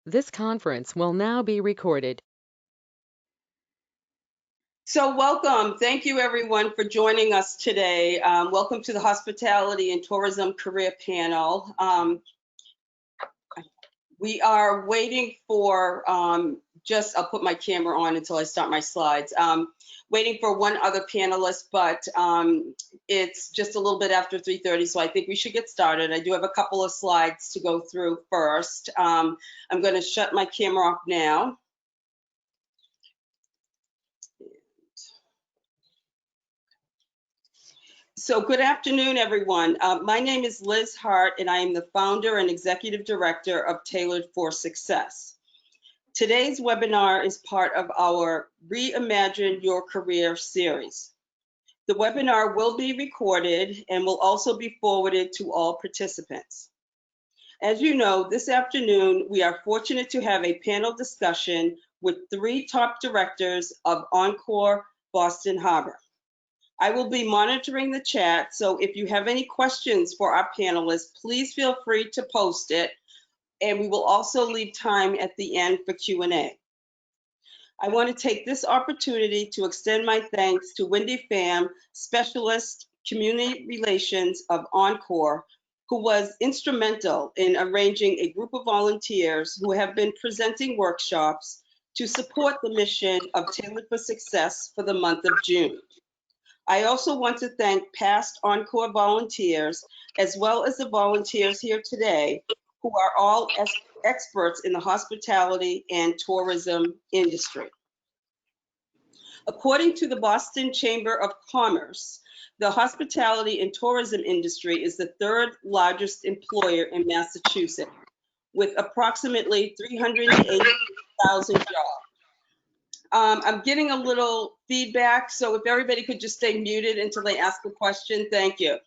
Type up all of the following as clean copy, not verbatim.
This conference will now be recorded. So welcome. Thank you everyone for joining us today. Welcome to the Hospitality and Tourism Career Panel. We are waiting for, I'll put my camera on until I start my slides. Waiting for one other panelist, but it's just a little bit after 3:30, so I think we should get started. I do have a couple of slides to go through first. I'm going to shut my camera off now. So good afternoon, everyone. My name is Liz Hart, and I am the founder and executive director of Tailored for Success. Today's webinar is part of our Reimagine Your Career series. The webinar will be recorded and will also be forwarded to all participants. As you know, this afternoon, we are fortunate to have a panel discussion with 3 top directors of Encore Boston Harbor. I will be monitoring the chat, so if you have any questions for our panelists, please feel free to post it, and we will also leave time at the end for Q&A. I want to take this opportunity to extend my thanks to Wendy Pham, Specialist Community Relations of Encore, who was instrumental in arranging a group of volunteers who have been presenting workshops to support the mission of Tailored for Success for the month of June. I also want to thank past Encore volunteers, as well as the volunteers here today, who are all experts in the hospitality and tourism industry. According to the Boston Chamber of Commerce, the hospitality and tourism industry is the 3rd largest employer in Massachusetts, with approximately 380,000 jobs. I'm getting a little feedback, so if everybody could just stay muted until they ask a question, thank you.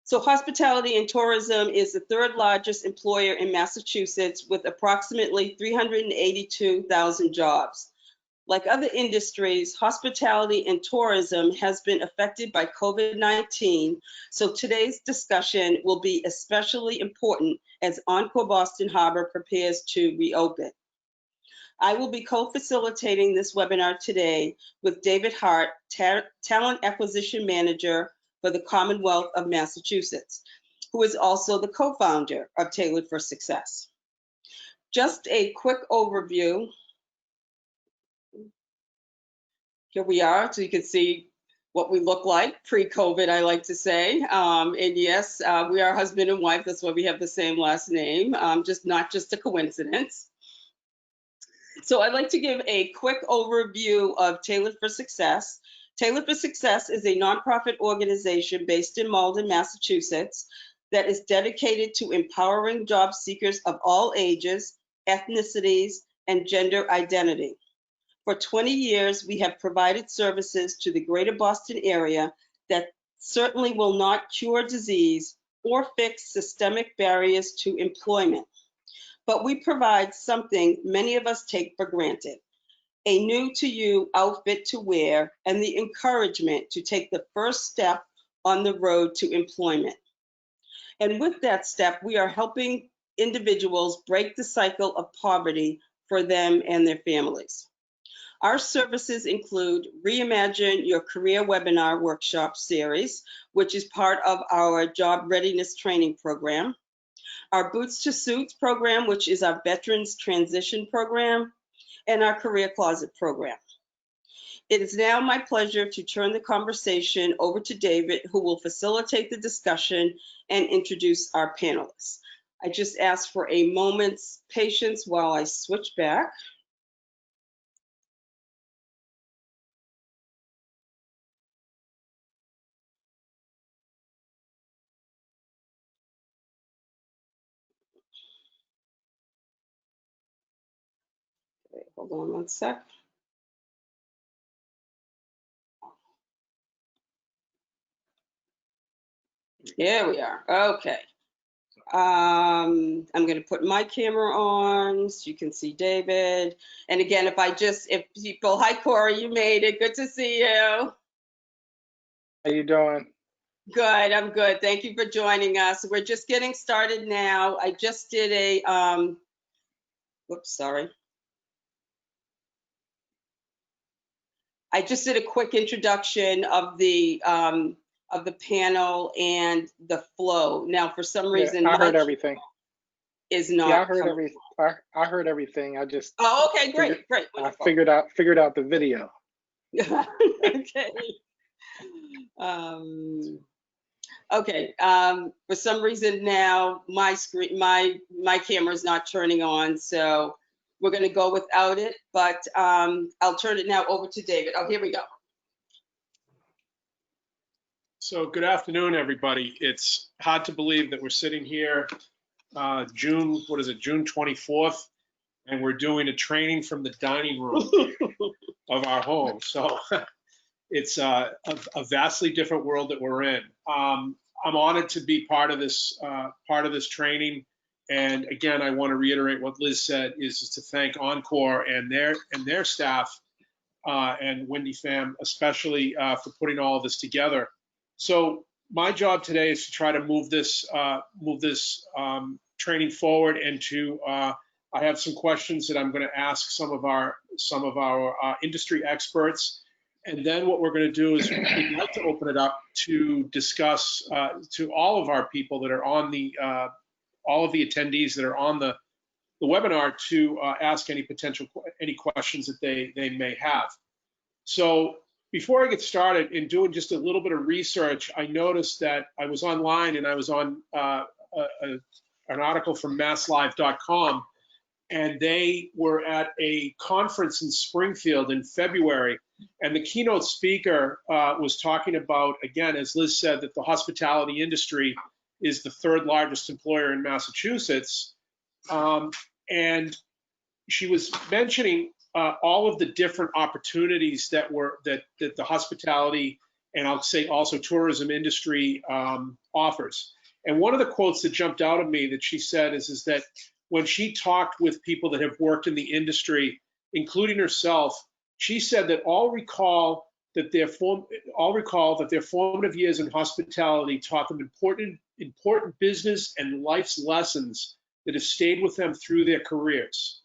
So hospitality and tourism is the 3rd largest employer in Massachusetts with approximately 382,000 jobs. Like other industries, hospitality and tourism has been affected by COVID-19, so today's discussion will be especially important as Encore Boston Harbor prepares to reopen. I will be co-facilitating this webinar today with David Hart, Talent Acquisition Manager for the Commonwealth of Massachusetts, who is also the co-founder of Tailored for Success. Just a quick overview. Here we are, so you can see what we look like pre-COVID, I like to say. And yes, we are husband and wife. That's why we have the same last name, not just a coincidence. So I'd like to give a quick overview of Tailored for Success. Tailored for Success is a nonprofit organization based in Malden, Massachusetts, that is dedicated to empowering job seekers of all ages, ethnicities, and gender identity. For 20 years, we have provided services to the greater Boston area that certainly will not cure disease or fix systemic barriers to employment. But we provide something many of us take for granted, a new to you outfit to wear and the encouragement to take the first step on the road to employment. And with that step, we are helping individuals break the cycle of poverty for them and their families. Our services include Reimagine Your Career webinar workshop series, which is part of our job readiness training program. Our Boots to Suits program, which is our veterans transition program, and our career closet program. It is now my pleasure to turn the conversation over to David, who will facilitate the discussion and introduce our panelists. I just ask for a moment's patience while I switch back. Okay, hold on one sec. Here we are. Okay. I'm going to put my camera on so you can see David. And again, if people, hi Corey, you made it. Good to see you. How you doing? Good, I'm good. Thank you for joining us. We're just getting started now. I just did a, whoops, sorry. I just did a quick introduction of the panel and the flow. Now, for some Yeah, reason, I my heard everything. is Yeah, I not heard coming. I heard everything. I just Oh, okay, figured great, I wonderful. figured out the video. Okay. Um, okay. For some reason now my screen, my camera is not turning on, so we're going to go without it. But I'll turn it now over to David. Oh, here we go. So good afternoon, everybody. It's hard to believe that we're sitting here June 24th, and we're doing a training from the dining room of our home. So it's a vastly different world that we're in. I'm honored to be part of this training. And again, I want to reiterate what Liz said, is to thank Encore and their staff and Wendy Pham, especially for putting all of this together. So my job today is to try to move this training forward, and to I have some questions that I'm going to ask some of our industry experts, and then what we're going to do is we'd like to open it up to discuss to all of our people that are on the all of the attendees that are on the webinar, to ask any questions that they may have. So before I get started, in doing just a little bit of research, I noticed that I was online and I was on an article from masslive.com, and they were at a conference in Springfield in February, and the keynote speaker was talking about, again, as Liz said, that the hospitality industry is the third largest employer in Massachusetts, and she was mentioning all of the different opportunities that the hospitality, and I'll say also tourism industry, offers. And one of the quotes that jumped out at me that she said is that when she talked with people that have worked in the industry, including herself, she said that all recall that their formative years in hospitality taught them important business and life's lessons that have stayed with them through their careers.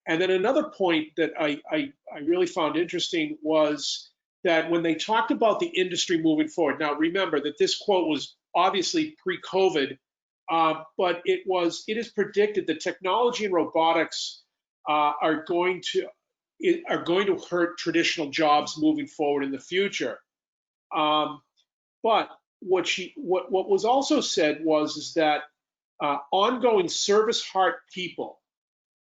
And then another point that I really found interesting was that when they talked about the industry moving forward, now remember that this quote was obviously pre-COVID, but it is predicted that technology and robotics are going to hurt traditional jobs moving forward in the future. But what was also said is that ongoing service heart people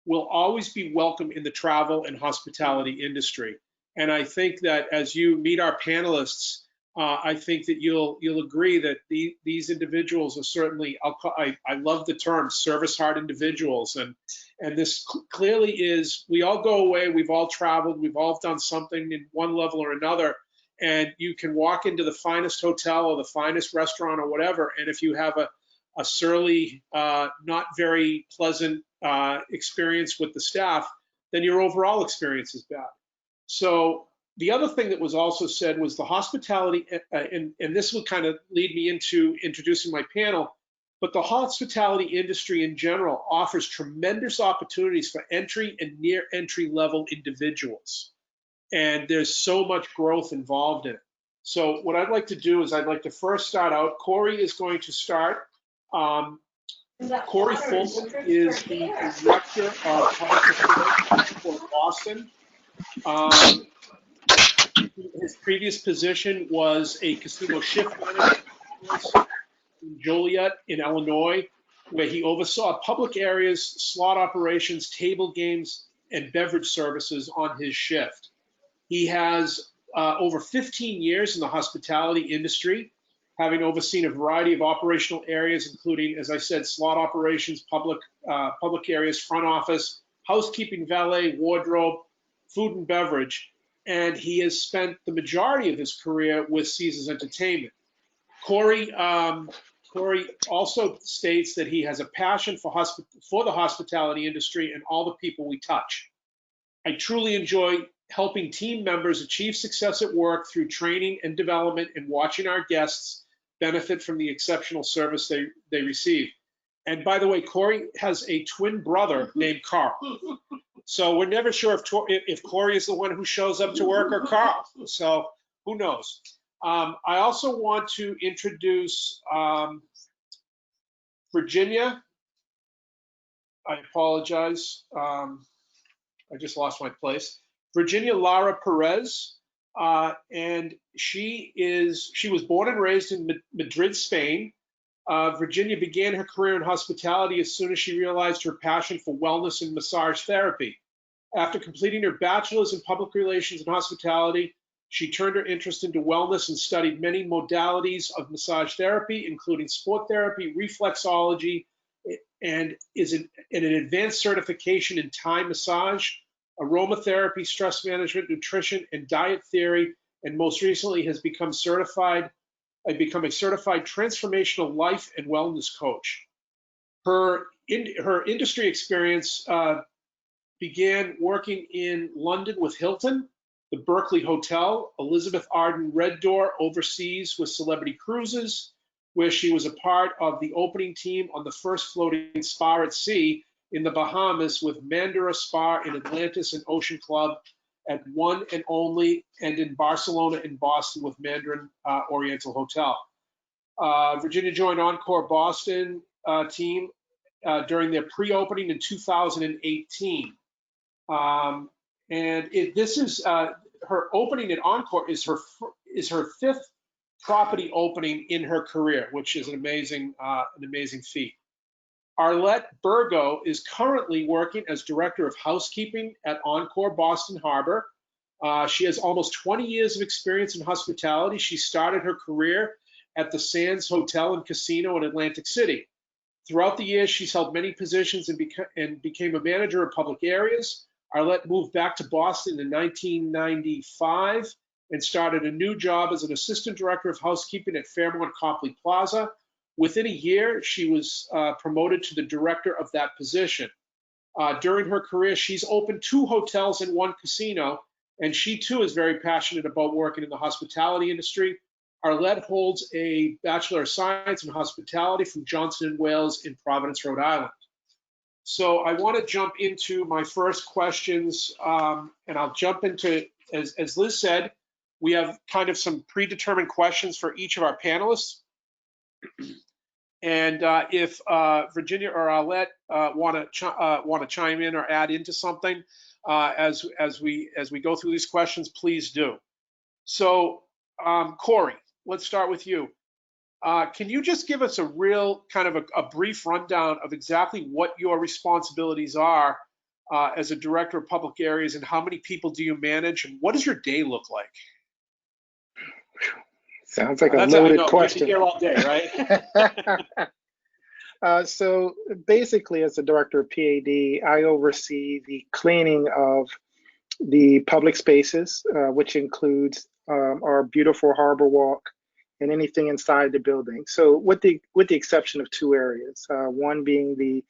will always be welcome in the travel and hospitality industry. And I think that as you meet our panelists, I think that you'll agree that these individuals are certainly, I love the term service heart individuals. And this clearly is, we all go away, we've all traveled, we've all done something in one level or another. And you can walk into the finest hotel or the finest restaurant or whatever, and if you have a surly, not very pleasant experience with the staff, then your overall experience is bad. So the other thing that was also said was the hospitality, and this will kind of lead me into introducing my panel, but the hospitality industry in general offers tremendous opportunities for entry and near entry level individuals. And there's so much growth involved in it. So what I'd like to do is I'd like to first start out. Corey is going to start. Corey Fulton is the Director of Public Affairs for Boston. His previous position was a casino shift manager in Joliet in Illinois, where he oversaw public areas, slot operations, table games, and beverage services on his shift. He has over 15 years in the hospitality industry, having overseen a variety of operational areas, including, as I said, slot operations, public areas, front office, housekeeping, valet, wardrobe, food and beverage. And he has spent the majority of his career with Caesars Entertainment. Corey also states that he has a passion for the hospitality industry and all the people we touch. I truly enjoy helping team members achieve success at work through training and development, and watching our guests benefit from the exceptional service they receive. And by the way, Corey has a twin brother named Carl. So we're never sure if Corey is the one who shows up to work or Carl. So who knows? I also want to introduce Virginia. I apologize. I just lost my place. Virginia Lara Perez. And she was born and raised in Madrid, Spain. Virginia began her career in hospitality as soon as she realized her passion for wellness and massage therapy. After completing her bachelor's in public relations and hospitality, she turned her interest into wellness and studied many modalities of massage therapy, including sport therapy, reflexology, and is an advanced certification in Thai massage, aromatherapy, stress management, nutrition, and diet theory, and most recently has become a certified transformational life and wellness coach. Her industry experience began working in London with Hilton, the Berkeley Hotel, Elizabeth Arden Red Door overseas with Celebrity Cruises, where she was a part of the opening team on the first floating spa at sea in the Bahamas with Mandara Spa in Atlantis and Ocean Club at One and Only, and in Barcelona and Boston with Mandarin Oriental Hotel. Virginia joined Encore Boston team during their pre-opening in 2018. This is her opening at Encore is her fifth property opening in her career, which is an amazing feat. Arlete Burgo is currently working as Director of Housekeeping at Encore Boston Harbor. She has almost 20 years of experience in hospitality. She started her career at the Sands Hotel and Casino in Atlantic City. Throughout the years, she's held many positions and became a manager of public areas. Arlete moved back to Boston in 1995 and started a new job as an Assistant Director of Housekeeping at Fairmont Copley Plaza. Within a year, she was promoted to the director of that position. During her career, she's opened 2 hotels and 1 casino, and she too is very passionate about working in the hospitality industry. Arlete holds a Bachelor of Science in Hospitality from Johnson & Wales in Providence, Rhode Island. So I want to jump into my first questions, and I'll jump into, as Liz said, we have kind of some predetermined questions for each of our panelists. And if Virginia or Arlete want to chime in or add into something as we go through these questions, please do. So Corey, let's start with you. Can you just give us a real kind of a brief rundown of exactly what your responsibilities are as a director of public areas, and how many people do you manage, and what does your day look like? Sounds like a loaded question. Here all day, right? So basically, as the director of PAD, I oversee the cleaning of the public spaces, which includes our beautiful harbor walk and anything inside the building. So with the exception of 2 areas, one being the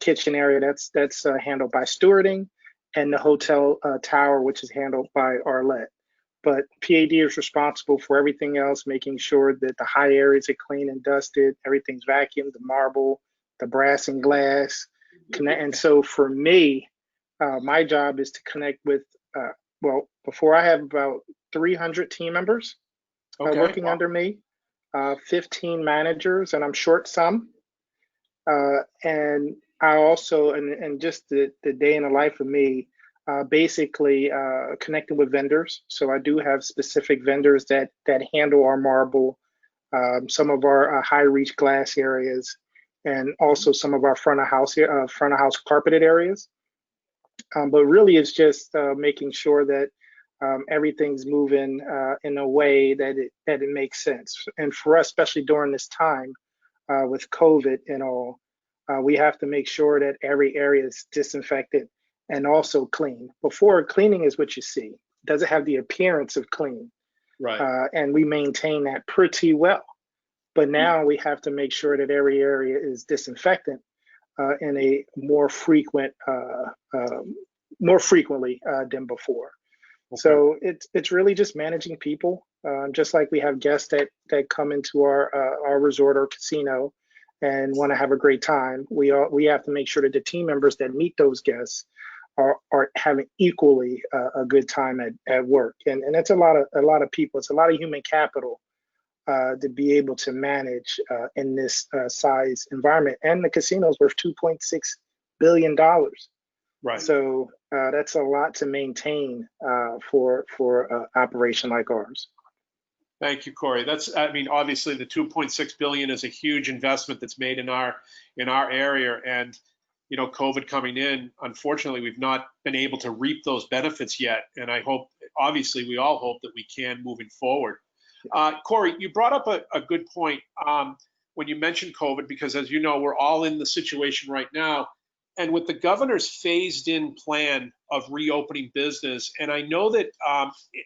kitchen area that's handled by stewarding, and the hotel tower, which is handled by Arlete. But PAD is responsible for everything else, making sure that the high areas are clean and dusted, everything's vacuumed, the marble, the brass and glass. And so for me, my job is to connect with, before I have about 300 team members working under me, 15 managers, and I'm short some. And I also, and just the day in the life of me, basically connecting with vendors. So I do have specific vendors that handle our marble, some of our high reach glass areas, and also some of our front of house carpeted areas. But really, it's just making sure that everything's moving in a way that it makes sense. And for us, especially during this time with COVID and all, we have to make sure that every area is disinfected and also clean. Before, cleaning is what you see. It doesn't have the appearance of clean. Right. And we maintain that pretty well. But now we have to make sure that every area is disinfectant in a more frequently than before. Okay. So it's really just managing people, just like we have guests that come into our resort or casino and want to have a great time. We have to make sure that the team members that meet those guests are having equally a good time at work. And it's a lot of people. It's a lot of human capital to be able to manage in this size environment. And the casino is worth $2.6 billion. Right. So that's a lot to maintain for an operation like ours. Thank you, Corey. I mean, obviously the 2.6 billion is a huge investment that's made in our area, and you know, COVID coming in, unfortunately, we've not been able to reap those benefits yet. And I hope, obviously, we all hope that we can moving forward. Corey, you brought up a good point when you mentioned COVID, because as you know, we're all in the situation right now. And with the governor's phased in plan of reopening business, and I know that,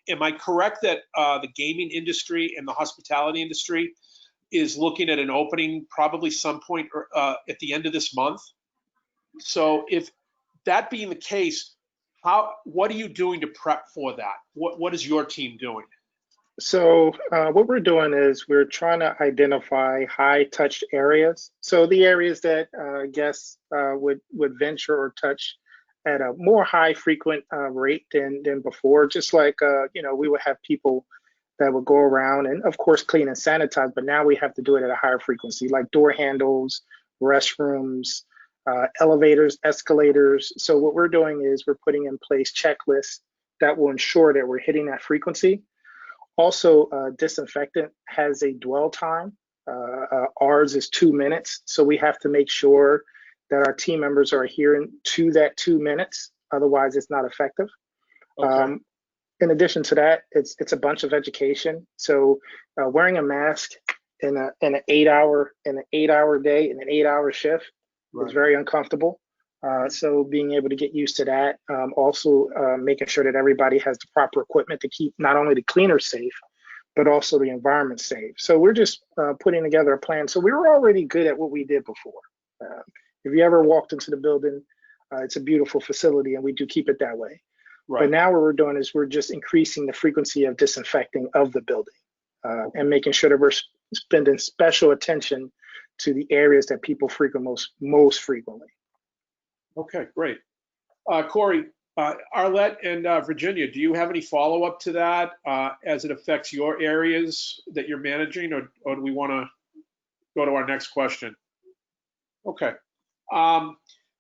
am I correct that the gaming industry and the hospitality industry is looking at an opening probably some point at the end of this month? So if that being the case, what are you doing to prep for that? What is your team doing? So what we're doing is we're trying to identify high touch areas. So the areas that guests would venture or touch at a more high frequent rate than before. Just like, you know, we would have people that would go around and of course clean and sanitize, but now we have to do it at a higher frequency, like door handles, restrooms, elevators, escalators. So what we're doing is we're putting in place checklists that will ensure that we're hitting that frequency. Also, disinfectant has a dwell time. Ours is 2 minutes. So we have to make sure that our team members are adhering to that 2 minutes. Otherwise, it's not effective. Okay. In addition to that, it's a bunch of education. So wearing a mask in an 8-hour day in an 8-hour shift is very uncomfortable. So being able to get used to that, also making sure that everybody has the proper equipment to keep not only the cleaners safe, but also the environment safe. So we're just putting together a plan. So we were already good at what we did before. If you ever walked into the building, it's a beautiful facility and we do keep it that way. Right. But now what we're doing is we're just increasing the frequency of disinfecting of the building and making sure that we're spending special attention to the areas that people frequent most frequently. Okay, great. Corey, Arlete and Virginia, do you have any follow-up to that as it affects your areas that you're managing, or do we want to go to our next question? Okay.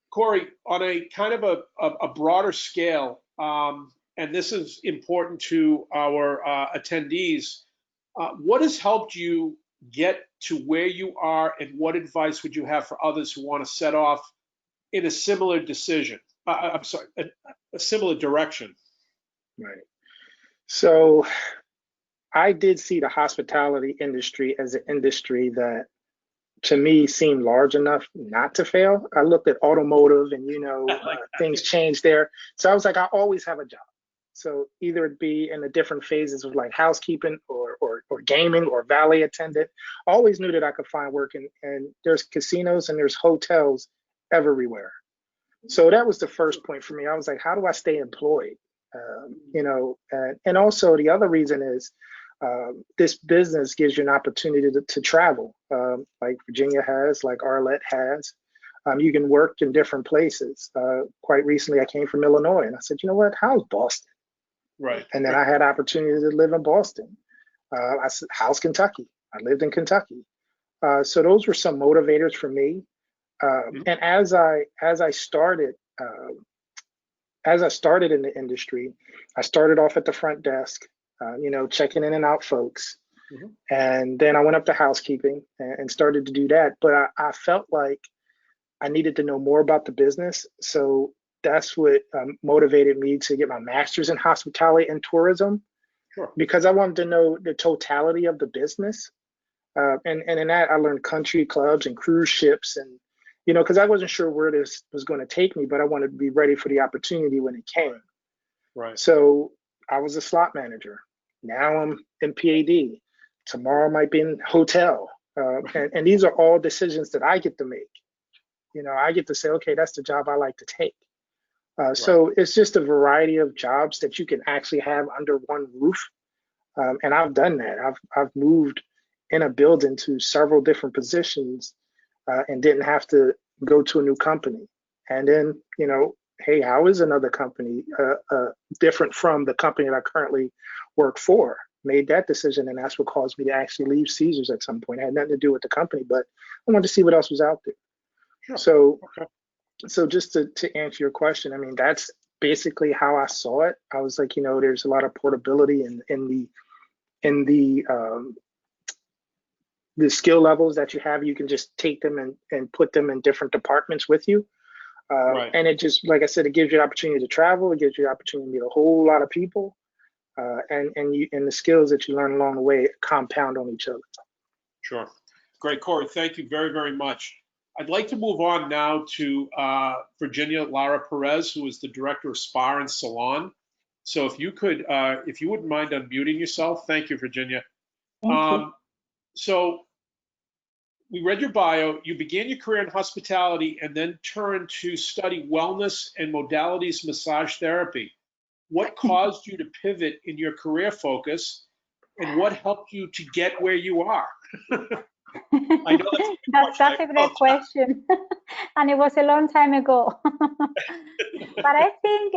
Corey, on a kind of a broader scale, and this is important to our attendees, what has helped you get to where you are, and what advice would you have for others who want to set off in a similar decision? I'm sorry, a similar direction. Right. So I did see the hospitality industry as an industry that to me seemed large enough not to fail. I looked at automotive and, you know, things changed there. So I was like, I always have a job. So either it be in the different phases of like housekeeping or gaming or valet attendant. I always knew that I could find work, and there's casinos and there's hotels everywhere. So that was the first point for me. I was like, how do I stay employed? You know, and also the other reason is this business gives you an opportunity to travel, like Virginia has, like Arlete has. You can work in different places. Quite recently, I came from Illinois, and I said, you know what? How's Boston? Right. And then I had opportunity to live in Boston. I said, how's Kentucky? I lived in Kentucky. So those were some motivators for me. And as I started in the industry, I started off at the front desk, you know, checking in and out folks. And then I went up to housekeeping and started to do that. But I felt like I needed to know more about the business. So that's what motivated me to get my master's in hospitality and tourism, because I wanted to know the totality of the business. And in that, I learned country clubs and cruise ships, and you know, because I wasn't sure where this was going to take me, but I wanted to be ready for the opportunity when it came. Right. So I was a slot manager. Now I'm in PAD. Tomorrow I might be in hotel. And these are all decisions that I get to make. You know, I get to say, okay, that's the job I like to take. So it's just a variety of jobs that you can actually have under one roof. And I've done that. I've moved in a building to several different positions and didn't have to go to a new company. And then, hey, how is another company different from the company that I currently work for? Made that decision, and that's what caused me to actually leave Caesars at some point. It had nothing to do with the company, but I wanted to see what else was out there. Sure. So, Okay. so just to answer your question, I mean, that's basically how I saw it. I was like, there's a lot of portability in the skill levels that you have. You can just take them and put them in different departments with you. Right. And it just, like I said, it gives you the opportunity to travel. It gives you the opportunity to meet a whole lot of people. And the skills that you learn along the way compound on each other. Sure. Great, Corey. Thank you very, very much. I'd like to move on now to Virginia Lara Perez, who is the director of Spa and Salon. So if you wouldn't mind unmuting yourself. Thank you, Virginia. Thank you. So we read your bio. You began your career in hospitality and then turned to study wellness and modalities massage therapy. What caused you to pivot in your career focus, and what helped you to get where you are? I know that's a great question. And it was a long time ago. But I think,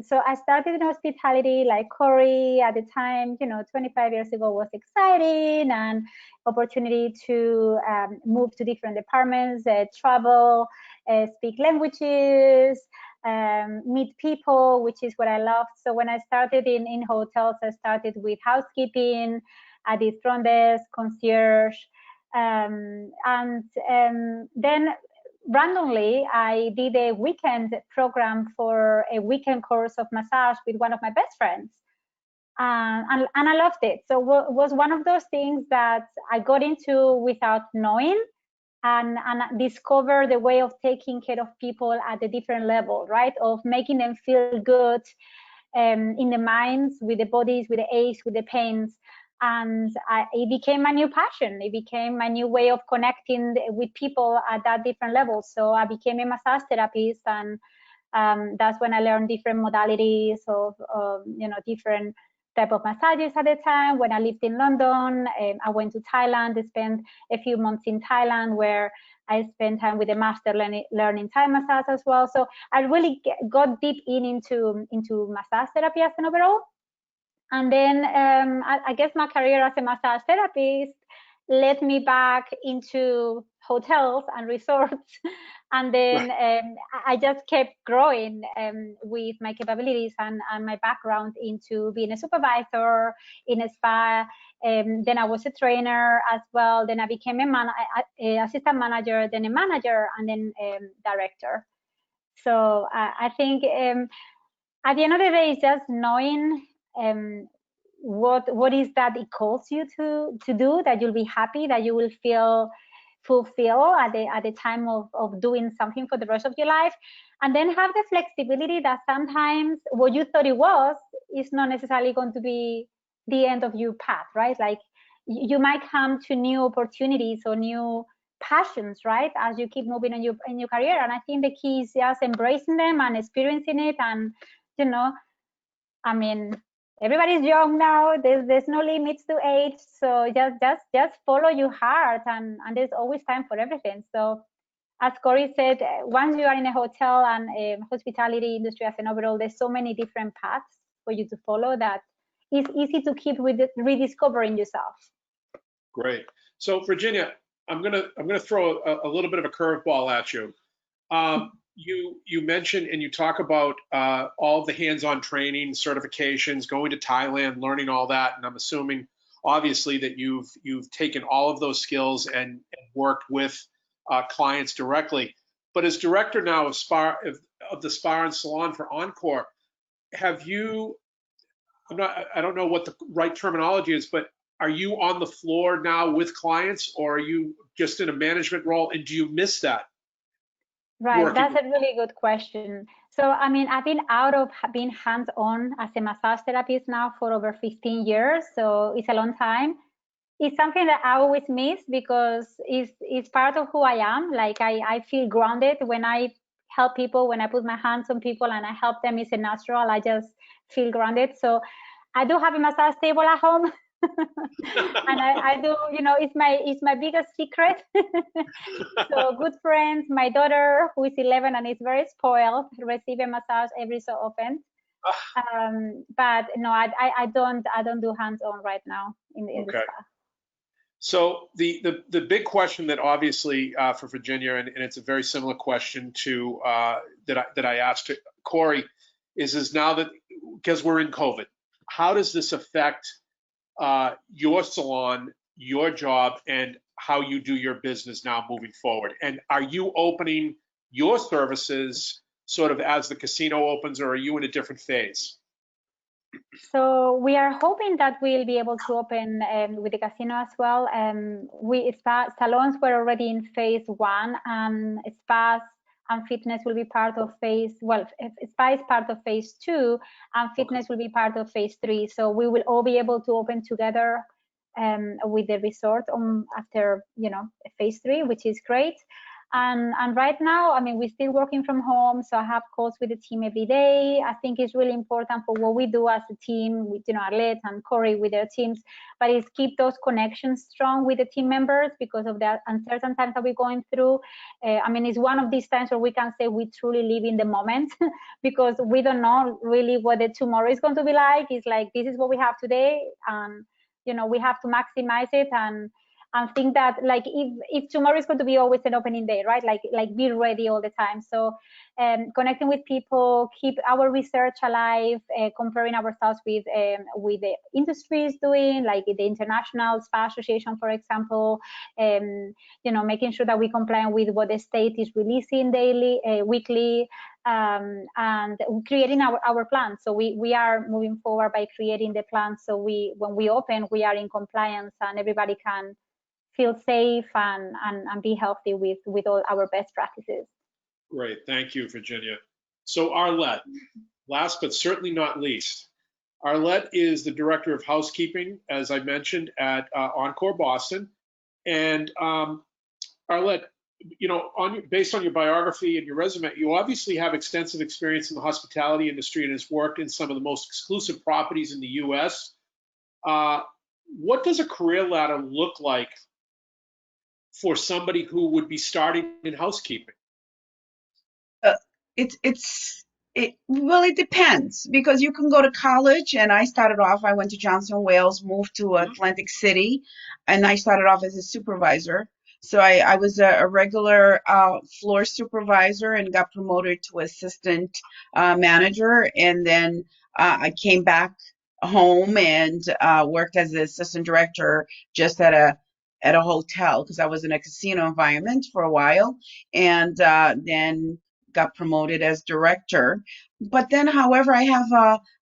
so I started in hospitality like Corey at the time, 25 years ago was exciting, and opportunity to move to different departments, travel, speak languages, meet people, which is what I loved. So when I started in hotels, I started with housekeeping, I did front desk, concierge, and then randomly I did a weekend program for a weekend course of massage with one of my best friends, and I loved it. So it was one of those things that I got into without knowing, and discover the way of taking care of people at a different level, right? Of making them feel good in the minds, with the bodies, with the aches, with the pains. And it became my new passion. It became my new way of connecting with people at that different level. So I became a massage therapist, and that's when I learned different modalities of, different type of massages at the time. When I lived in London, I went to Thailand. I spent a few months in Thailand, where I spent time with a master learning Thai massage as well. So I really got deep into massage therapy as an overall. And then I guess my career as a massage therapist led me back into hotels and resorts. And then I just kept growing with my capabilities and my background into being a supervisor in a spa. Then I was a trainer as well. Then I became a assistant manager, then a manager, and then director. So I think at the end of the day, it's just knowing what is that it calls you to do, that you'll be happy, that you will feel fulfilled at the time of doing something for the rest of your life, and then have the flexibility that sometimes what you thought it was is not necessarily going to be the end of your path, right? Like you might come to new opportunities or new passions, right, as you keep moving in your career. And I think the key is just embracing them and experiencing it. And I mean, everybody's young now. There's no limits to age, so just follow your heart, and there's always time for everything. So, as Corey said, once you are in a hotel and a hospitality industry as an overall, there's so many different paths for you to follow that it's easy to keep rediscovering yourself. Great. So, Virginia, I'm gonna throw a little bit of a curveball at you. You mentioned and you talk about all the hands-on training, certifications, going to Thailand, learning all that, and I'm assuming, obviously, that you've taken all of those skills and worked with clients directly. But as director now of the Spa and Salon for Encore, have you? I don't know what the right terminology is, but are you on the floor now with clients, or are you just in a management role? And do you miss that? Right, that's a really good question. So, I mean, I've been out of being hands-on as a massage therapist now for over 15 years, so it's a long time. It's something that I always miss because it's part of who I am. Like I feel grounded when I help people, when I put my hands on people and I help them, it's a natural. I just feel grounded. So I do have a massage table at home. And I do, it's my biggest secret. So good friends, my daughter who is 11 and is very spoiled, receive a massage every so often. But no, I don't do hands-on right now in the spa. So the big question that obviously for Virginia, and it's a very similar question to that I asked Corey, is now that, because we're in COVID, how does this affect your salon, your job, and how you do your business now moving forward? And are you opening your services sort of as the casino opens, or are you in a different phase? So we are hoping that we'll be able to open with the casino as well. Salons were already in phase 1, and spas and fitness will be part of spa is part of phase 2, and fitness will be part of phase 3. So we will all be able to open together with the resort after phase 3, which is great. And right now, I mean, we're still working from home, so I have calls with the team every day. I think it's really important for what we do as a team, with Arlete and Corey with their teams, but it's keep those connections strong with the team members because of the uncertain times that we're going through. I mean, it's one of these times where we can say we truly live in the moment because we don't know really what the tomorrow is going to be like. It's like, this is what we have today, and we have to maximize it and think that, like, if tomorrow is going to be always an opening day, right? Like be ready all the time. So connecting with people, keep our research alive, comparing ourselves with the industry is doing, like the International Spa Association, for example, making sure that we comply with what the state is releasing daily, weekly, and creating our plans. So we are moving forward by creating the plans. So when we open, we are in compliance and everybody can feel safe and be healthy with all our best practices. Great, thank you, Virginia. So Arlete, last but certainly not least, Arlete is the Director of Housekeeping, as I mentioned, at Encore Boston. And Arlete, based on your biography and your resume, you obviously have extensive experience in the hospitality industry and has worked in some of the most exclusive properties in the U.S. What does a career ladder look like for somebody who would be starting in housekeeping? It depends, because you can go to college, and I went to Johnson Wales, moved to Atlantic City, and I started off as a supervisor. So I was a regular floor supervisor and got promoted to assistant manager, and then I came back home and worked as an assistant director just at a hotel, because I was in a casino environment for a while, and then got promoted as director. But then, however, I have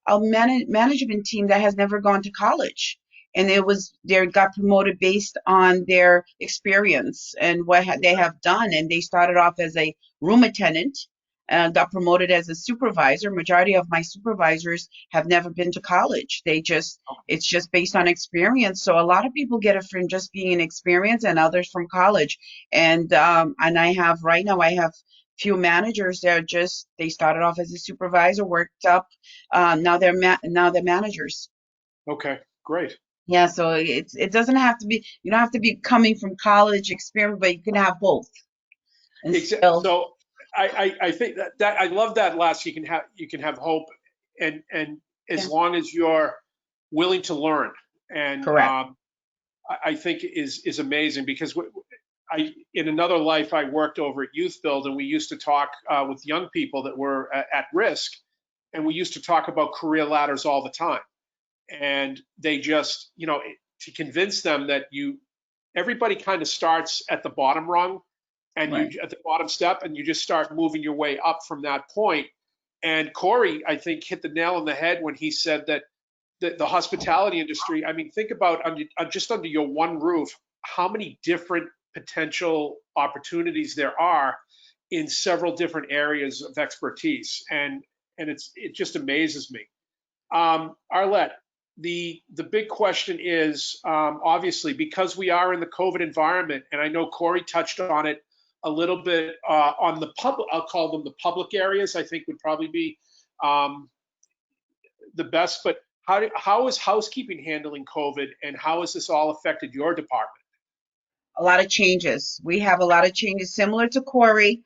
a management team that has never gone to college, and they got promoted based on their experience and what they have done. And they started off as a room attendant, got promoted as a supervisor. Majority of my supervisors have never been to college. It's just based on experience. So a lot of people get it from just being an experience, and others from college. And I have right now, I have few managers that they started off as a supervisor, worked up, now they're managers. Okay, great. Yeah, so it doesn't have to be, you don't have to be coming from college experience, but you can have both. So I think that I love that last. You can have hope, and as long as you're willing to learn, and I think is amazing, because in another life, I worked over at Youth Build, and we used to talk with young people that were at risk, and we used to talk about career ladders all the time. And they just, to convince them that everybody kind of starts at the bottom rung, and you at the bottom step, and you just start moving your way up from that point. And Corey, I think, hit the nail on the head when he said that the hospitality industry, I mean, think about just under your one roof, how many different potential opportunities there are in several different areas of expertise, and it just amazes me. Arlete, the big question is, obviously, because we are in the COVID environment, and I know Corey touched on it a little bit on the public, I'll call them the public areas, I think would probably be the best. But how is housekeeping handling COVID, and how has this all affected your department? A lot of changes. We have a lot of changes similar to Corey.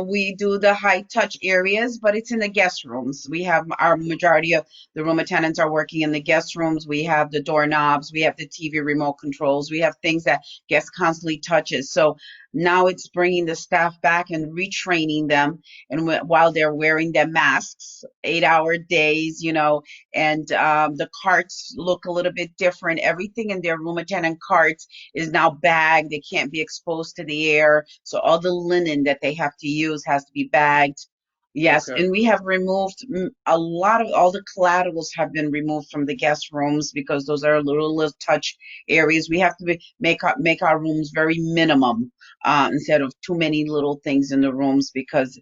We do the high touch areas, but it's in the guest rooms. We have our majority of the room attendants are working in the guest rooms. We have the doorknobs, we have the TV remote controls, we have things that guests constantly touches. So now it's bringing the staff back and retraining them, and while they're wearing their masks, 8-hour days, and the carts look a little bit different. Everything in their room attendant carts is now bagged. They can't be exposed to the air. So all the linen that they have to use has to be bagged. Yes, Okay. and we have removed a lot of all the collaterals have been removed from the guest rooms because those are little touch areas. We have to make our rooms very minimum instead of too many little things in the rooms because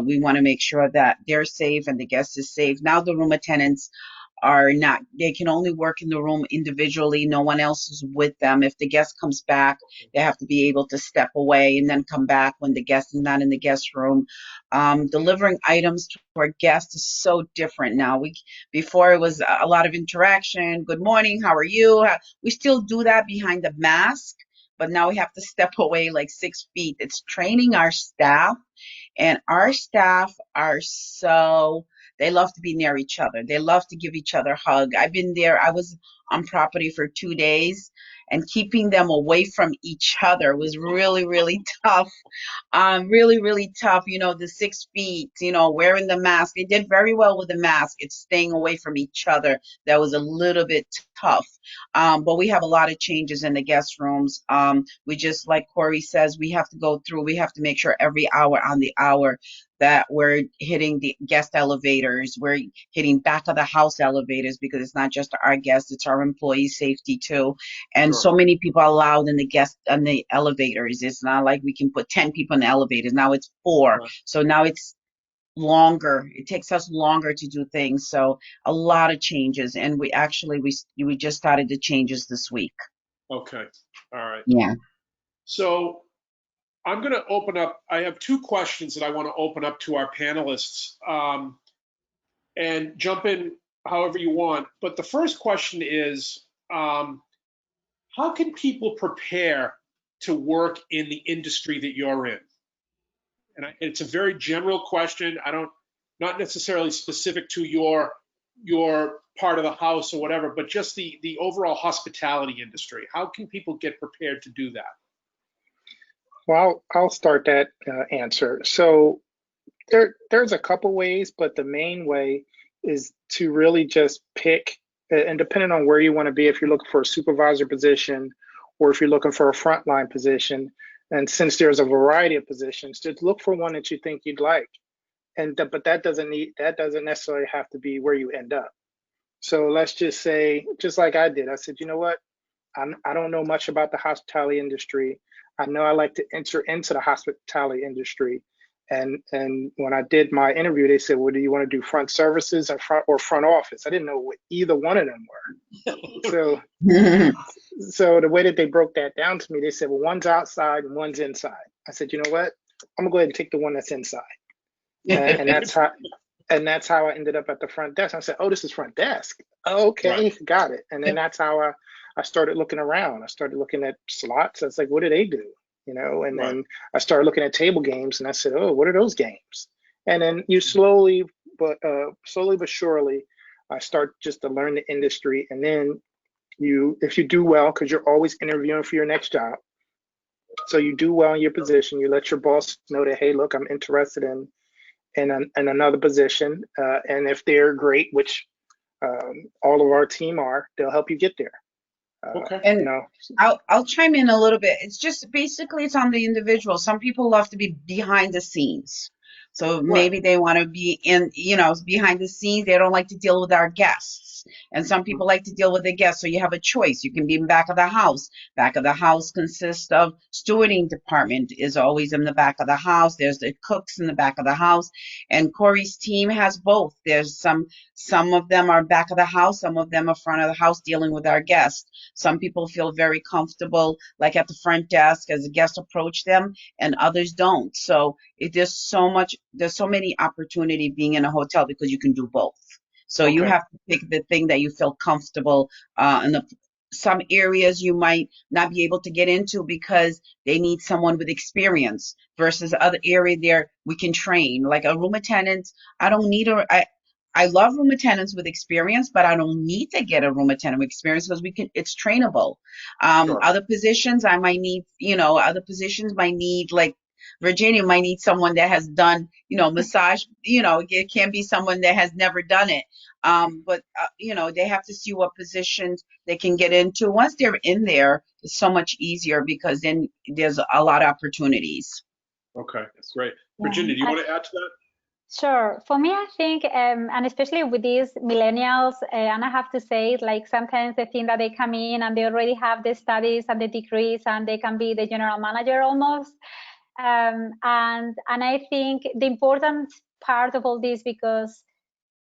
we want to make sure that they're safe and the guest is safe. Now the room attendants are not, they can only work in the room individually. No one else is with them. If the guest comes back, they have to be able to step away and then come back when the guest is not in the guest room. Delivering items to our guests is so different now. Before it was a lot of interaction. Good morning, how are you? We still do that behind the mask, but now we have to step away like 6 feet. It's training our staff, and our staff are they love to be near each other. They love to give each other a hug. I've been there. I was on property for 2 days, and keeping them away from each other was really, really tough. Really, really tough. The 6 feet, wearing the mask. They did very well with the mask. It's staying away from each other. That was a little bit tough. But we have a lot of changes in the guest rooms. We just, like Corey says, we have to make sure every hour on the hour that we're hitting the guest elevators. We're hitting back of the house elevators because it's not just our guests, it's our employee safety too. And Sure. so many people are allowed in the elevators. It's not like we can put 10 people in the elevators. Now it's 4. Right. So now it's longer. It takes us longer to do things. So a lot of changes. And we just started the changes this week. Okay. All right. Yeah. So I'm going to open up. I have 2 questions that I want to open up to our panelists, and jump in however you want. But the first question is, how can people prepare to work in the industry that you're in? And it's a very general question. Not necessarily specific to your part of the house or whatever, but just the overall hospitality industry. How can people get prepared to do that? Well, I'll start that answer. So there's a couple ways, but the main way is to really just pick, and depending on where you want to be, if you're looking for a supervisor position or if you're looking for a frontline position, and since there's a variety of positions, just look for one that you think you'd like. But that doesn't necessarily have to be where you end up. So let's just say, just like I did, I said, you know what? I don't know much about the hospitality industry. I know I like to enter into the hospitality industry. And when I did my interview, they said, well, do you want to do front services and front office? I didn't know what either one of them were. So the way that they broke that down to me, they said, well, one's outside and one's inside. I said, you know what? I'm gonna go ahead and take the one that's inside. And that's how I ended up at the front desk. I said, oh, this is front desk. Okay, Right. got it. And then that's how I started looking around. I started looking at slots. I was like, what do they do? And Right. then I started looking at table games, and I said, oh, what are those games? And then you slowly but surely, I start just to learn the industry. And then if you do well, because you're always interviewing for your next job, so you do well in your position, you let your boss know that, hey, look, I'm interested in another position, and if they're great, which all of our team are, they'll help you get there. Okay. And I'll chime in a little bit. It's just basically it's on the individual. Some people love to be behind the scenes. So maybe they want to be in, behind the scenes. They don't like to deal with our guests. guests. And some people like to deal with the guests. So you have a choice. You can be in back of the house. Back of the house consists of stewarding department is always in the back of the house. There's the cooks in the back of the house. And Corey's team has both. There's some of them are back of the house, some of them are front of the house dealing with our guests. Some people feel very comfortable, like at the front desk as the guests approach them, and others don't. So there's so many opportunity being in a hotel because you can do both. So you Okay. have to pick the thing that you feel comfortable. Some areas you might not be able to get into because they need someone with experience versus other area there we can train. Like a room attendant, I don't need I love room attendants with experience, but I don't need to get a room attendant with experience because it's trainable. Sure. Other positions I might need, other positions might need, like Virginia might need someone that has done, massage, it can be someone that has never done it. But they have to see what positions they can get into. Once they're in there, it's so much easier because then there's a lot of opportunities. Okay, that's great. Yeah. Virginia, do you want to add to that? Sure. For me, I think, and especially with these millennials, and I have to say, like sometimes they think that they come in and they already have the studies and the degrees and they can be the general manager almost. And I think the important part of all this, because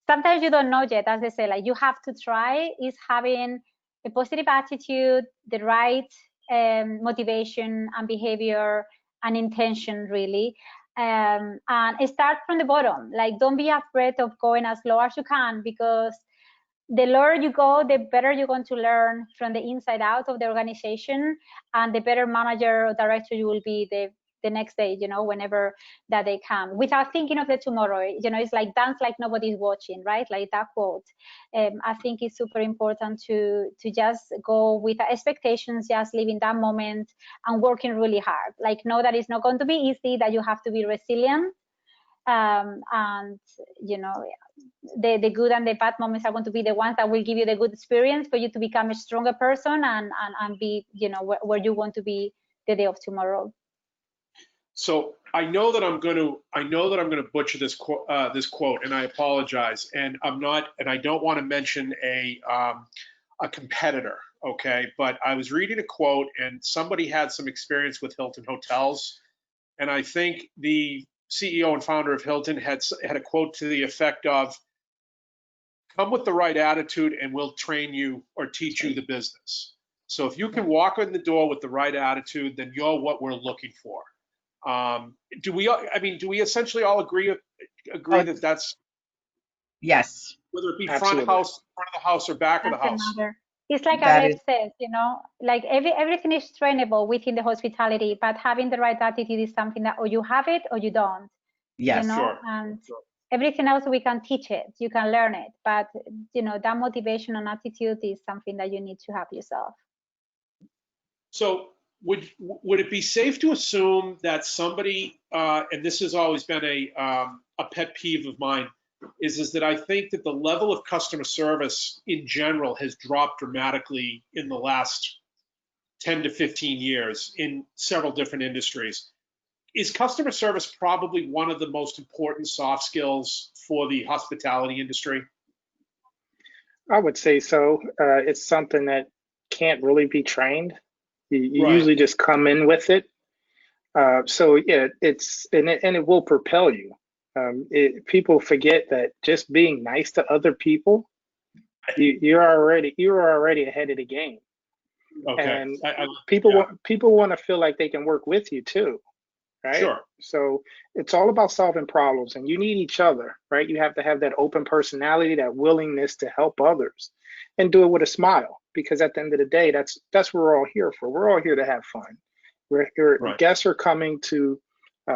sometimes you don't know yet, as they say, like you have to try, is having a positive attitude, the right motivation and behavior and intention, really. And start from the bottom. Like, don't be afraid of going as low as you can, because the lower you go, the better you're going to learn from the inside out of the organization, and the better manager or director you will be the next day, whenever that they come, without thinking of the tomorrow. It's like dance like nobody's watching, right? Like that quote. I think it's super important to just go with expectations, just live in that moment and working really hard. Like, know that it's not going to be easy, that you have to be resilient. And the good and the bad moments are going to be the ones that will give you the good experience for you to become a stronger person and be, where you want to be the day of tomorrow. So I know that I'm going to butcher this quote, and I apologize. And I don't want to mention a competitor, okay? But I was reading a quote, and somebody had some experience with Hilton hotels, and I think the CEO and founder of Hilton had a quote to the effect of, "Come with the right attitude, and we'll train you or teach you the business." So if you can walk in the door with the right attitude, then you're what we're looking for. Do we essentially all agree that that's, Yes. whether it be Absolutely. front of the house or back of the Doesn't house? matter. It's like That Arlete says, like everything is trainable within the hospitality, but having the right attitude is something that, or you have it or you don't, Yes. Sure. and Sure. everything else we can teach it, you can learn it, but that motivation and attitude is something that you need to have yourself. So would it be safe to assume that somebody, and this has always been a pet peeve of mine, is that I think that the level of customer service in general has dropped dramatically in the last 10 to 15 years in several different industries. Is customer service probably one of the most important soft skills for the hospitality industry? I would say so. It's something that can't really be trained. You Right. usually just come in with it. So yeah, it will propel you. People forget that just being nice to other people, you're already ahead of the game. Okay. And people want to feel like they can work with you too, right? Sure. So it's all about solving problems, and you need each other, right? You have to have that open personality, that willingness to help others, and do it with a smile. Because at the end of the day, that's what we're all here for. We're all here to have fun. Right. Guests are coming to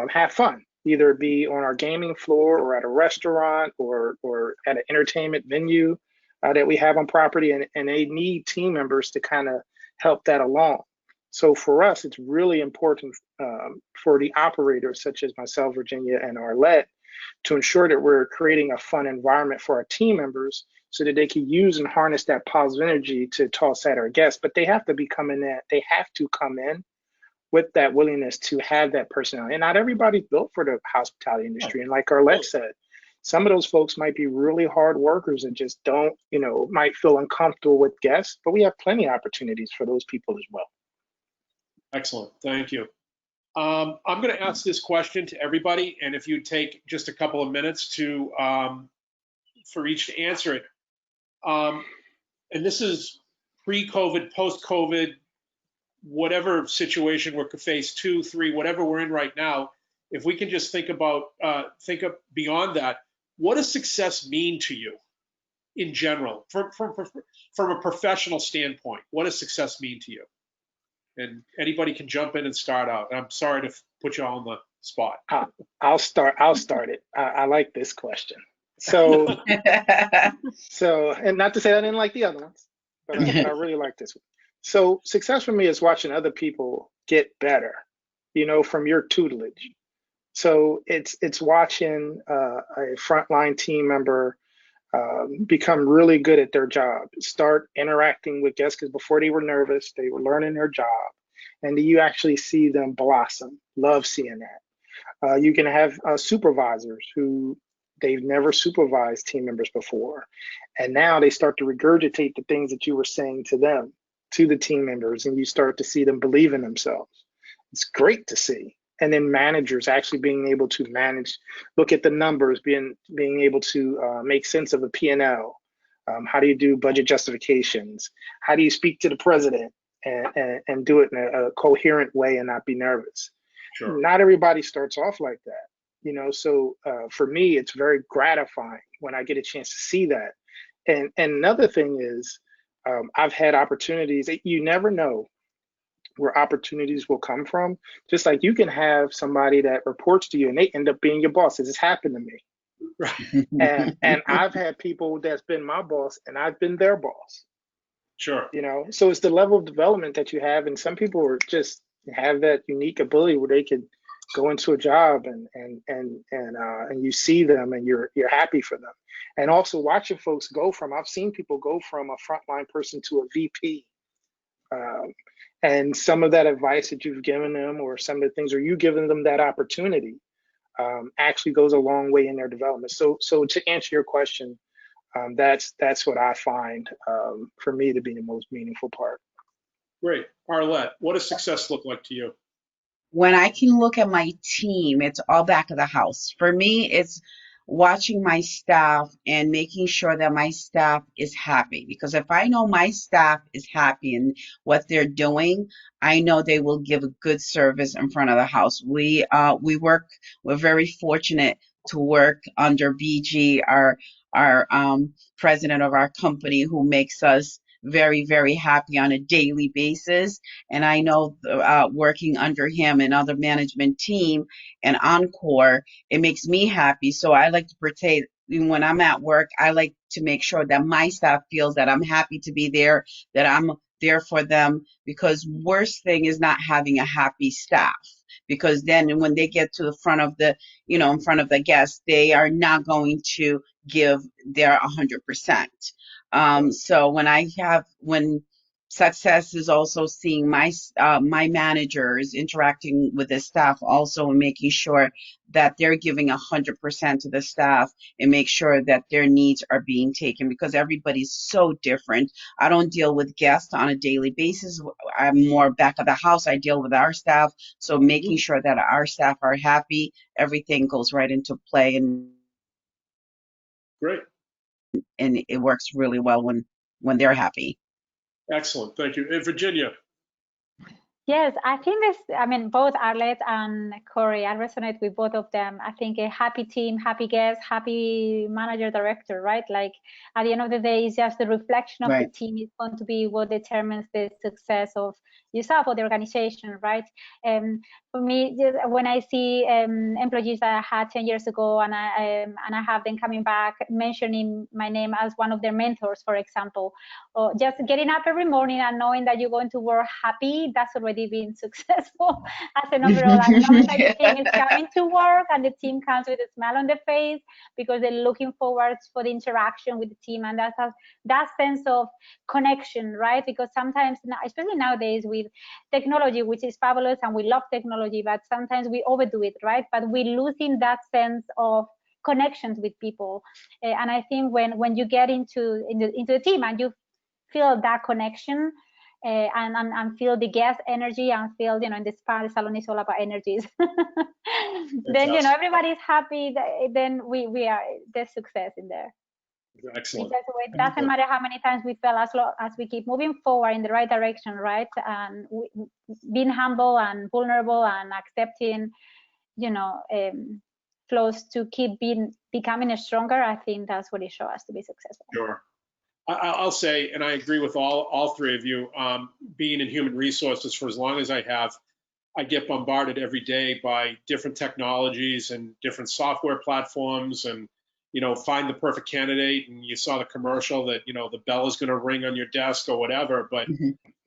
have fun, either it be on our gaming floor or at a restaurant or at an entertainment venue that we have on property, and they need team members to kind of help that along. So for us, it's really important for the operators such as myself, Virginia, and Arlete to ensure that we're creating a fun environment for our team members so that they can use and harness that positive energy to toss at our guests. But they have to come in with that willingness to have that personality. And not everybody's built for the hospitality industry. And like Arlete said, Some of those folks might be really hard workers and just don't, might feel uncomfortable with guests, but we have plenty of opportunities for those people as well. Excellent. Thank you. I'm going to ask this question to everybody, and if you'd take just a couple of minutes to for each to answer it. And this is pre-COVID, post-COVID, whatever situation we're phase 2, 3, whatever we're in right now. If we can just think about, beyond that, what does success mean to you in general, from a professional standpoint? What does success mean to you? And anybody can jump in and start out. I'm sorry to put you all on the spot. I'll start it. I like this question. So, and not to say I didn't like the other ones, but I really like this one. So success for me is watching other people get better, from your tutelage. So it's watching a frontline team member become really good at their job, start interacting with guests, because before they were nervous, they were learning their job, and you actually see them blossom. Love seeing that. You can have supervisors who they've never supervised team members before, and now they start to regurgitate the things that you were saying to them, to the team members, and you start to see them believe in themselves. It's great to see. And then managers actually being able to manage, look at the numbers, being able to make sense of a P&L. How do you do budget justifications? How do you speak to the president and do it in a coherent way and not be nervous? Sure. Not everybody starts off like that, so for me, it's very gratifying when I get a chance to see that. And another thing is, I've had opportunities that you never know where opportunities will come from. Just like you can have somebody that reports to you and they end up being your boss. This has happened to me. Right. and I've had people that's been my boss and I've been their boss. Sure. So it's the level of development that you have, and some people are just have that unique ability where they can go into a job and you see them and you're happy for them. And also watching folks I've seen people go from a frontline person to a VP. And some of that advice that you've given them, or some of the things, or you giving them that opportunity, actually goes a long way in their development. So to answer your question, that's what I find for me to be the most meaningful part. Great. Arlete, what does success look like to you? When I can look at my team, it's all back of the house. For me, it's watching my staff and making sure that my staff is happy. Because if I know my staff is happy in what they're doing, I know they will give a good service in front of the house. We're very fortunate to work under BG, our president of our company, who makes us very, very happy on a daily basis. And I know working under him and other management team and Encore, it makes me happy. So I like to portray, when I'm at work, I like to make sure that my staff feels that I'm happy to be there, that I'm there for them, because worst thing is not having a happy staff. Because then when they get to the front of the, in front of the guests, they are not going to give their 100%. So when success is also seeing my managers interacting with the staff also, and making sure that they're giving 100% to the staff and make sure that their needs are being taken, because everybody's so different. I don't deal with guests on a daily basis. I'm more back of the house. I deal with our staff. So making sure that our staff are happy, everything goes right into play. And great. And it works really well when they're happy. Excellent, thank you. And Virginia. Yes, I think both Arlete and Corey, I resonate with both of them. I think a happy team, happy guest, happy manager, director, right? Like at the end of the day, it's just the reflection of the team is going to be what determines the success of yourself or the organization, right? For me, just when I see employees that I had 10 years ago, and I have them coming back mentioning my name as one of their mentors, for example, or just getting up every morning and knowing that you're going to work happy, that's already been successful as an overall. As long as the team is coming to work and the team comes with a smile on their face because they're looking forward for the interaction with the team, and that sense of connection, right? Because sometimes, especially nowadays with technology, which is fabulous and we love technology, but sometimes we overdo it, right? But we're losing that sense of connections with people. And I think when you get into the team and you feel that connection, and feel the guest energy, and feel, in the spa, the salon is all about energies. Then, everybody's happy. Then we are, there's success in there. Excellent. Because it doesn't matter how many times we fail, as long as we keep moving forward in the right direction, right? And being humble and vulnerable and accepting, flows to keep becoming stronger. I think that's what it shows us to be successful. Sure. I'll say, and I agree with all three of you, being in human resources for as long as I have, I get bombarded every day by different technologies and different software platforms, and find the perfect candidate. And you saw the commercial that the bell is going to ring on your desk or whatever. But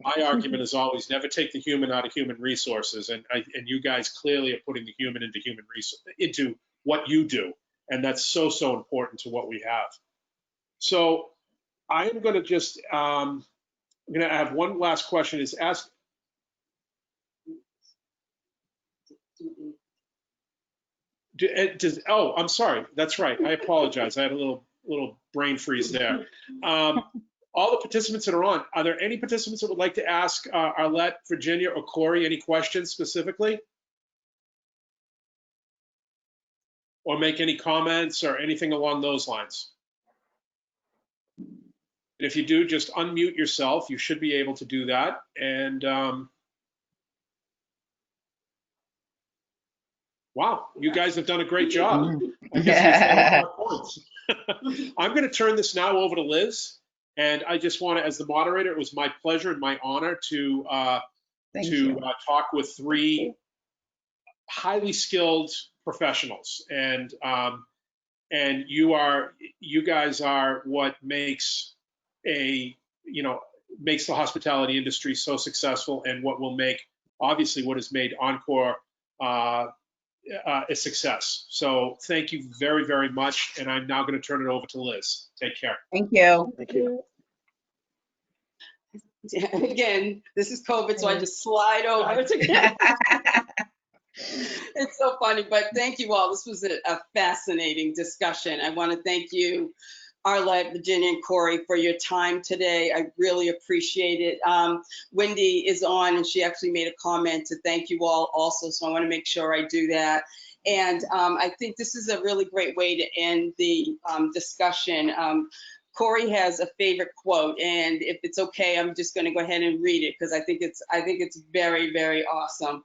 my argument is always never take the human out of human resources. And you guys clearly are putting the human into what you do, and that's so important to what we have. So I am going to just I'm going to have one last question. Is ask. Oh, I'm sorry. That's right. I apologize. I had a little brain freeze there. All the participants that are on, are there any participants that would like to ask Arlete, Virginia, or Corey any questions specifically? Or make any comments or anything along those lines? And if you do, just unmute yourself. You should be able to do that. And wow, you guys have done a great job. I guess we found our points. I'm going to turn this now over to Liz. And I just want to, as the moderator, it was my pleasure and my honor to talk with three highly skilled professionals. And you guys are what makes makes the hospitality industry so successful, and what will make, obviously, what has made Encore a success. So thank you very, very much. And I'm now going to turn it over to Liz. Take care. Thank you. Thank you. Again, this is COVID, so I just slide over to It's so funny, but thank you all. This was a fascinating discussion. I want to thank you, Arlete, Virginia, and Corey, for your time today. I really appreciate it. Wendy is on, and she actually made a comment to thank you all also, so I want to make sure I do that. And I think this is a really great way to end the discussion. Corey has a favorite quote, and if it's okay, I'm just going to go ahead and read it because I think it's very, very awesome.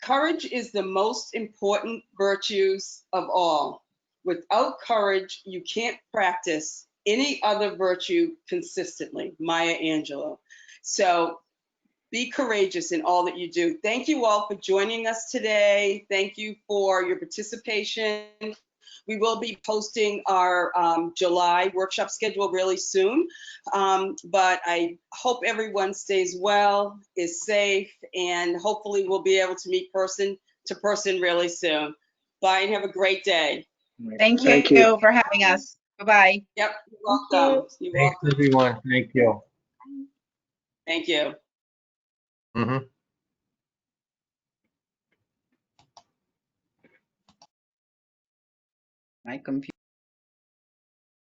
Courage is the most important virtues of all. Without courage, you can't practice any other virtue consistently. Maya Angelou. So be courageous in all that you do. Thank you all for joining us today. Thank you for your participation. We will be posting our July workshop schedule really soon, but I hope everyone stays well, is safe, and hopefully we'll be able to meet person to person really soon. Bye and have a great day. Thank you for having us. Bye-bye. Yep, you're welcome. You're welcome. Thanks, everyone. Thank you. Thank you. My computer.